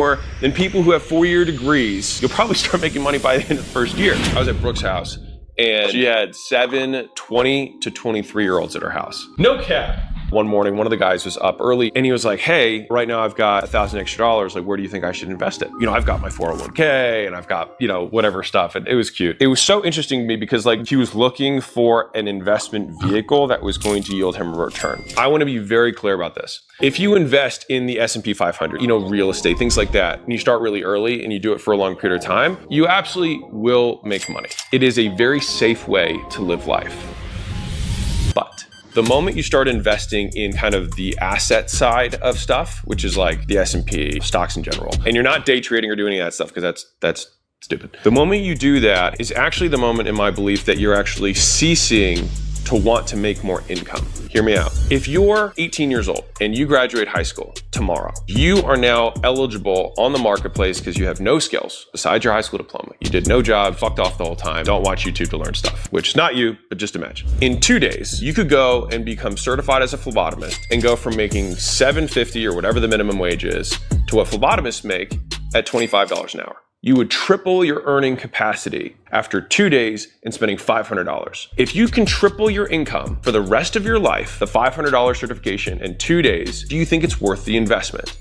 more than people who have 4-year degrees. You'll probably start making money by the end of the first year. I was at Brooke's house and she had 7 20 to 23-year-olds at her house. No cap. One morning, one of the guys was up early and he was like, hey, right now I've got $1,000 extra. Like, where do you think I should invest it? You know, I've got my 401k and I've got, you know, whatever stuff. And it was cute. It was so interesting to me because like he was looking for an investment vehicle that was going to yield him a return. I want to be very clear about this. If you invest in the S&P 500, you know, real estate, things like that, and you start really early and you do it for a long period of time, you absolutely will make money. It is a very safe way to live life. But the moment you start investing in kind of the asset side of stuff, which is like the S&P, stocks in general, and you're not day trading or doing any of that stuff because that's stupid. The moment you do that is actually the moment, in my belief, that you're actually ceasing to want to make more income. Hear me out. If you're 18 years old and you graduate high school tomorrow, you are now eligible on the marketplace because you have no skills besides your high school diploma. You did no job, fucked off the whole time, don't watch YouTube to learn stuff, which is not you, but just imagine. In 2 days, you could go and become certified as a phlebotomist and go from making $7.50 or whatever the minimum wage is to what phlebotomists make at $25 an hour. You would triple your earning capacity after 2 days and spending $500. If you can triple your income for the rest of your life, the $500 certification in 2 days, do you think it's worth the investment?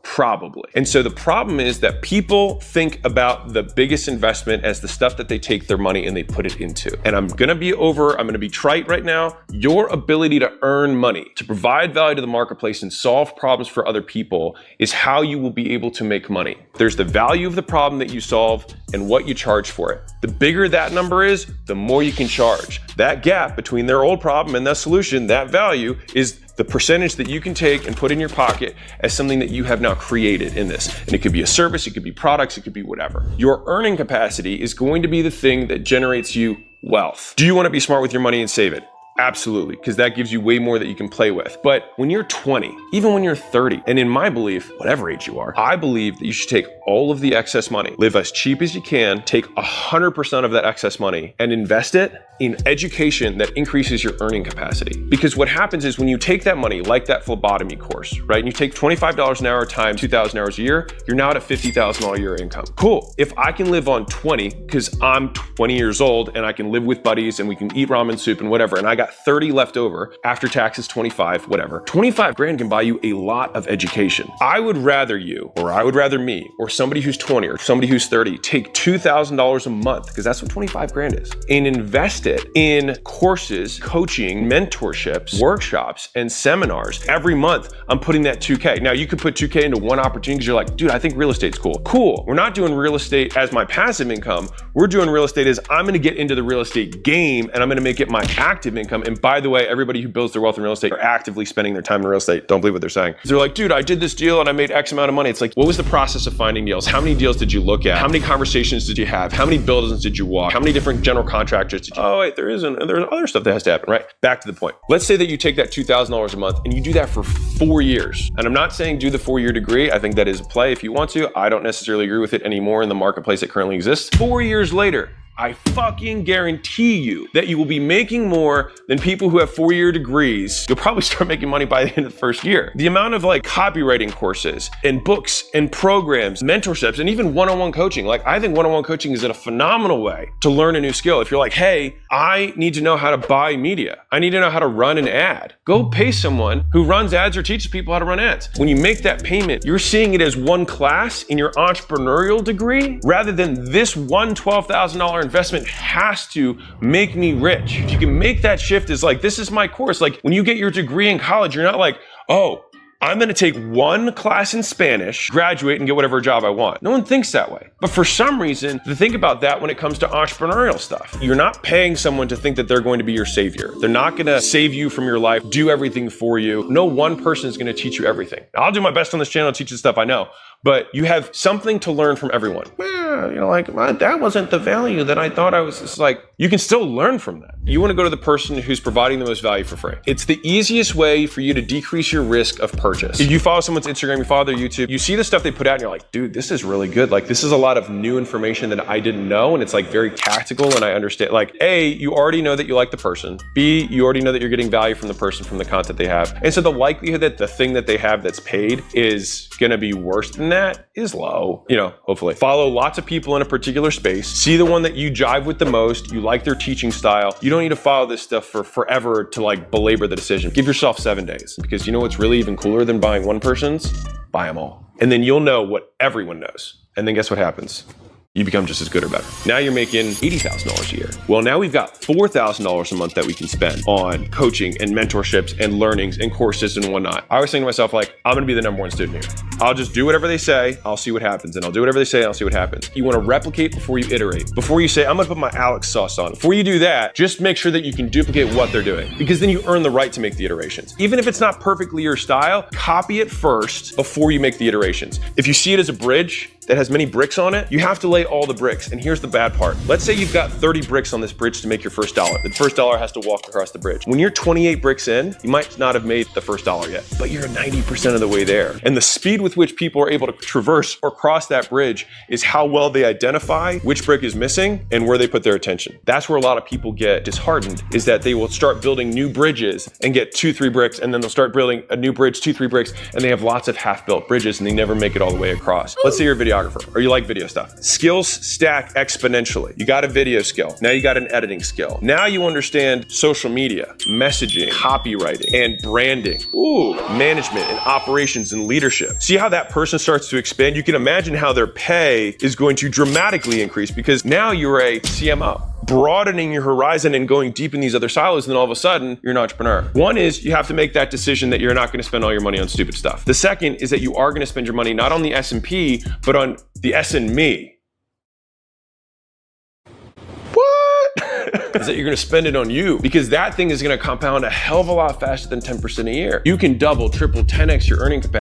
Probably. And so the problem is that people think about the biggest investment as the stuff that they take their money and they put it into. And I'm gonna be trite right now. Your ability to earn money, to provide value to the marketplace and solve problems for other people is how you will be able to make money. There's the value of the problem that you solve and what you charge for it. The bigger that number is, the more you can charge. That gap between their old problem and the solution, that value, is the percentage that you can take and put in your pocket as something that you have now created in this. And it could be a service, it could be products, it could be whatever. Your earning capacity is going to be the thing that generates you wealth. Do you want to be smart with your money and save it? Absolutely, because that gives you way more that you can play with. But when you're 20, even when you're 30, and in my belief, whatever age you are, I believe that you should take all of the excess money, live as cheap as you can, take 100% of that excess money and invest it in education that increases your earning capacity. Because what happens is when you take that money, like that phlebotomy course, right? And you take $25 an hour times 2,000 hours a year, you're now at a $50,000 a year income. Cool. If I can live on 20, because I'm 20 years old and I can live with buddies and we can eat ramen soup and whatever, and I got 30 left over, after taxes 25, whatever. 25 grand can buy you a lot of education. I would rather you, or I would rather me, or somebody who's 20 or somebody who's 30, take $2,000 a month, because that's what 25 grand is, and invest it in courses, coaching, mentorships, workshops, and seminars. Every month, I'm putting that 2K. Now, you could put 2K into one opportunity because you're like, dude, I think real estate's cool. Cool. We're not doing real estate as my passive income. We're doing real estate as I'm going to get into the real estate game and I'm going to make it my active income. And by the way, everybody who builds their wealth in real estate are actively spending their time in real estate. Don't believe what they're saying. They're like, dude, I did this deal and I made X amount of money. It's like, what was the process of finding deals? How many deals did you look at? How many conversations did you have? How many buildings did you walk? How many different general contractors did you? Oh, wait, there's other stuff that has to happen, right? Back to the point. Let's say that you take that $2,000 a month and you do that for 4 years. And I'm not saying do the 4-year degree. I think that is a play if you want to. I don't necessarily agree with it anymore in the marketplace that currently exists. 4 years later, I fucking guarantee you that you will be making more than people who have 4-year degrees. You'll probably start making money by the end of the first year. The amount of like copywriting courses and books and programs, mentorships, and even one-on-one coaching. Like I think one-on-one coaching is a phenomenal way to learn a new skill. If you're like, hey, I need to know how to buy media. I need to know how to run an ad. Go pay someone who runs ads or teaches people how to run ads. When you make that payment, you're seeing it as one class in your entrepreneurial degree rather than this one $12,000 investment has to make me rich. If you can make that shift as like, this is my course. Like when you get your degree in college, you're not like, oh, I'm going to take one class in Spanish, graduate, and get whatever job I want. No one thinks that way. But for some reason, they think about that when it comes to entrepreneurial stuff. You're not paying someone to think that they're going to be your savior. They're not going to save you from your life, do everything for you. No one person is going to teach you everything. I'll do my best on this channel to teach you stuff I know, but you have something to learn from everyone. that wasn't the value that I thought I was. It's like, you can still learn from that. You want to go to the person who's providing the most value for free. It's the easiest way for you to decrease your risk of purchase. If you follow someone's Instagram, you follow their YouTube, you see the stuff they put out and you're like, dude, this is really good. Like, this is a lot of new information that I didn't know, and it's like very tactical, and I understand. Like, A, you already know that you like the person. B, you already know that you're getting value from the person, from the content they have. And so the likelihood that the thing that they have that's paid is gonna be worse than that is low, hopefully. Follow lots of people in a particular space. See the one that you jive with the most, you like their teaching style. You don't need to follow this stuff for forever to like belabor the decision. Give yourself 7 days, because you know what's really even cooler than buying one person's? Buy them all. And then you'll know what everyone knows. And then guess what happens? You become just as good or better. Now you're making $80,000 a year. Well, now we've got $4,000 a month that we can spend on coaching and mentorships and learnings and courses and whatnot. I was saying to myself, like, I'm gonna be the #1 student here. I'll just do whatever they say, I'll see what happens. And I'll do whatever they say, and I'll see what happens. You wanna replicate before you iterate. Before you say, I'm gonna put my Alex sauce on. Before you do that, just make sure that you can duplicate what they're doing, because then you earn the right to make the iterations. Even if it's not perfectly your style, copy it first before you make the iterations. If you see it as a bridge that has many bricks on it, you have to lay all the bricks. And here's the bad part. Let's say you've got 30 bricks on this bridge to make your first dollar. The first dollar has to walk across the bridge. When you're 28 bricks in, you might not have made the first dollar yet, but you're 90% of the way there. And the speed with which people are able to traverse or cross that bridge is how well they identify which brick is missing and where they put their attention. That's where a lot of people get disheartened, is that they will start building new bridges and get 2-3 bricks, and then they'll start building a new bridge, 2-3 bricks, and they have lots of half-built bridges and they never make it all the way across. Let's say you're a videographer or you like video stuff. Skills stack exponentially. You got a video skill. Now you got an editing skill. Now you understand social media, messaging, copywriting, and branding. Ooh, management and operations and leadership. See how that person starts to expand? You can imagine how their pay is going to dramatically increase, because now you're a CMO. Broadening your horizon and going deep in these other silos, and then all of a sudden, you're an entrepreneur. One is you have to make that decision that you're not gonna spend all your money on stupid stuff. The second is that you are gonna spend your money not on the S&P, but on the S and me. Is that you're gonna spend it on you, because that thing is gonna compound a hell of a lot faster than 10% a year. You can double, triple, 10x your earning capacity